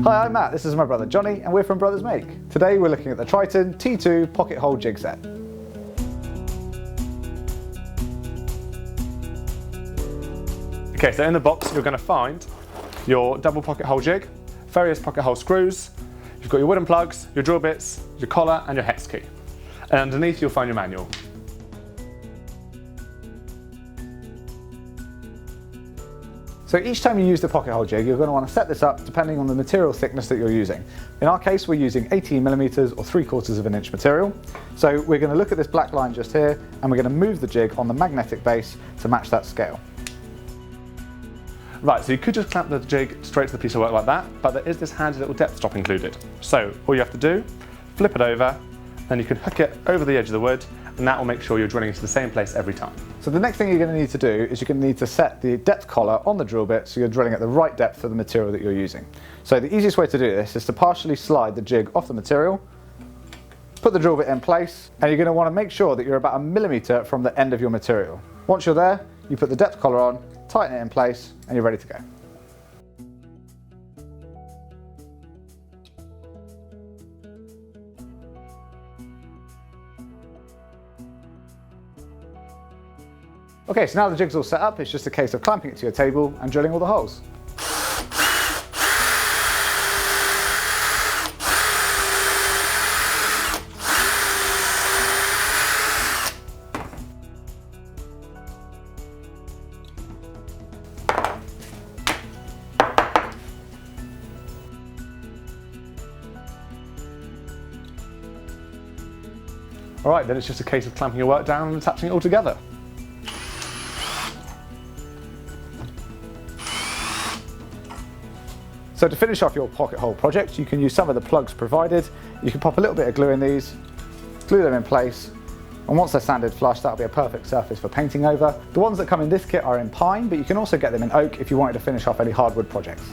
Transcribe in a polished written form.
Hi, I'm Matt, this is my brother Johnny, and we're from Brothers Make. Today we're looking at the Triton T2 pocket hole jig set. Okay, so in the box you're going to find your double pocket hole jig, various pocket hole screws, you've got your wooden plugs, your drill bits, your collar and your hex key. And underneath you'll find your manual. So each time you use the pocket hole jig, you're going to want to set this up depending on the material thickness that you're using. In our case, we're using 18mm or 3/4 of an inch material. So we're going to look at this black line just here, and we're going to move the jig on the magnetic base to match that scale. Right, so you could just clamp the jig straight to the piece of work like that, but there is this handy little depth stop included. So all you have to do, flip it over, then you can hook it over the edge of the wood, and that will make sure you're drilling into the same place every time. So the next thing you're going to need to do is you're going to need to set the depth collar on the drill bit so you're drilling at the right depth for the material that you're using. So the easiest way to do this is to partially slide the jig off the material, put the drill bit in place, and you're going to want to make sure that you're about 1 millimeter from the end of your material. Once you're there, you put the depth collar on, tighten it in place, and you're ready to go. Okay, so now the jig's all set up, it's just a case of clamping it to your table and drilling all the holes. Alright, then it's just a case of clamping your work down and attaching it all together. So to finish off your pocket hole project, you can use some of the plugs provided. You can pop a little bit of glue in these, glue them in place, and once they're sanded flush, that'll be a perfect surface for painting over. The ones that come in this kit are in pine, but you can also get them in oak if you wanted to finish off any hardwood projects.